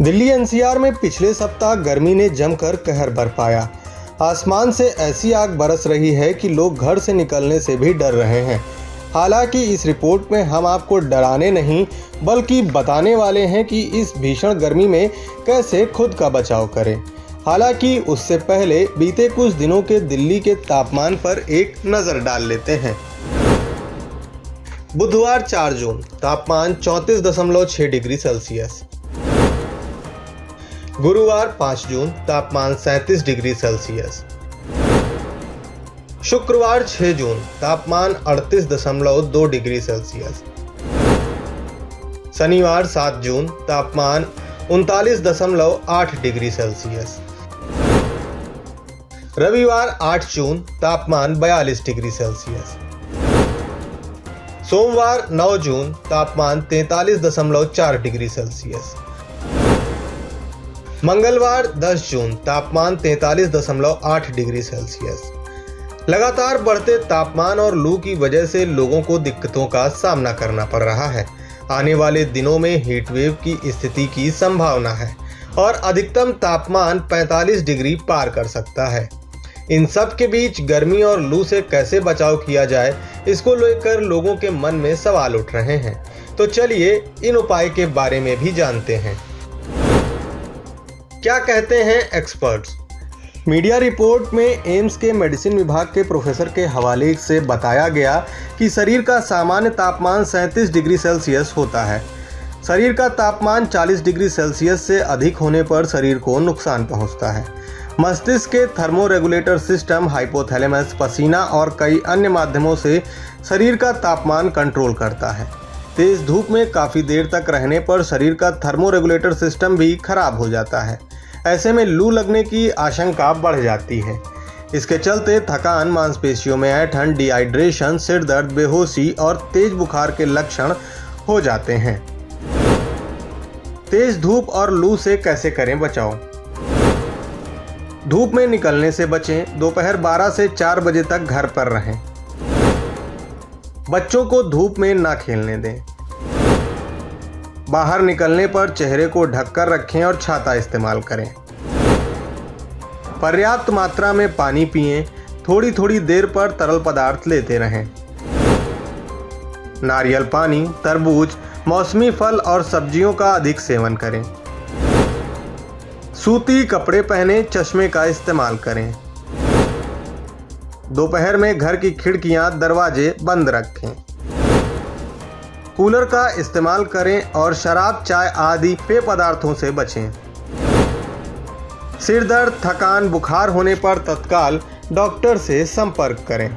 Delhi NCR में पिछले सप्ताह गर्मी ने जमकर कहर बरपाया। आसमान से ऐसी आग बरस रही है कि लोग घर से निकलने से भी डर रहे हैं। हालांकि इस रिपोर्ट में हम आपको डराने नहीं बल्कि बताने वाले हैं कि इस भीषण गर्मी में कैसे खुद का बचाव करें। हालांकि उससे पहले बीते कुछ दिनों के दिल्ली के तापमान पर एक नज़र डाल लेते हैं। बुधवार 4 जून तापमान 34.6 डिग्री सेल्सियस। गुरुवार 5 जून तापमान 37 डिग्री सेल्सियस। शुक्रवार 6 जून तापमान 38.2 डिग्री सेल्सियस। शनिवार 7 जून तापमान 39.8 डिग्री सेल्सियस। रविवार 8 जून तापमान 42 डिग्री सेल्सियस। सोमवार 9 जून तापमान 43.4 डिग्री सेल्सियस। मंगलवार 10 जून तापमान 43.8 डिग्री सेल्सियस। लगातार बढ़ते तापमान और लू की वजह से लोगों को दिक्कतों का सामना करना पड़ रहा है। आने वाले दिनों में हीट वेव की स्थिति की संभावना है और अधिकतम तापमान 45 डिग्री पार कर सकता है। इन सब के बीच गर्मी और लू से कैसे बचाव किया जाए, इसको लेकर लोगों के मन में सवाल उठ रहे हैं। तो चलिए इन उपाय के बारे में भी जानते हैं। क्या कहते हैं एक्सपर्ट्स। मीडिया रिपोर्ट में एम्स के मेडिसिन विभाग के प्रोफेसर के हवाले से बताया गया कि शरीर का सामान्य तापमान 37 डिग्री सेल्सियस होता है। शरीर का तापमान 40 डिग्री सेल्सियस से अधिक होने पर शरीर को नुकसान पहुंचता है। मस्तिष्क के थर्मोरेगुलेटर सिस्टम हाइपोथैलेमस पसीना और कई अन्य माध्यमों से शरीर का तापमान कंट्रोल करता है। तेज धूप में काफ़ी देर तक रहने पर शरीर का थर्मोरेगुलेटर सिस्टम भी खराब हो जाता है। ऐसे में लू लगने की आशंका बढ़ जाती है। इसके चलते थकान, मांसपेशियों में ऐंठन, डिहाइड्रेशन, सिर दर्द, बेहोशी और तेज बुखार के लक्षण हो जाते हैं। तेज धूप और लू से कैसे करें बचाव। धूप में निकलने से बचें। दोपहर 12 से 4 बजे तक घर पर रहें। बच्चों को धूप में ना खेलने दें। बाहर निकलने पर चेहरे को ढककर रखें और छाता इस्तेमाल करें। पर्याप्त मात्रा में पानी पिएं। थोड़ी थोड़ी देर पर तरल पदार्थ लेते रहें। नारियल पानी, तरबूज, मौसमी फल और सब्जियों का अधिक सेवन करें। सूती कपड़े पहने, चश्मे का इस्तेमाल करें। दोपहर में घर की खिड़कियां, दरवाजे बंद रखें। कूलर का इस्तेमाल करें और शराब, चाय आदि पेय पदार्थों से बचें। सिर दर्द, थकान, बुखार होने पर तत्काल डॉक्टर से संपर्क करें।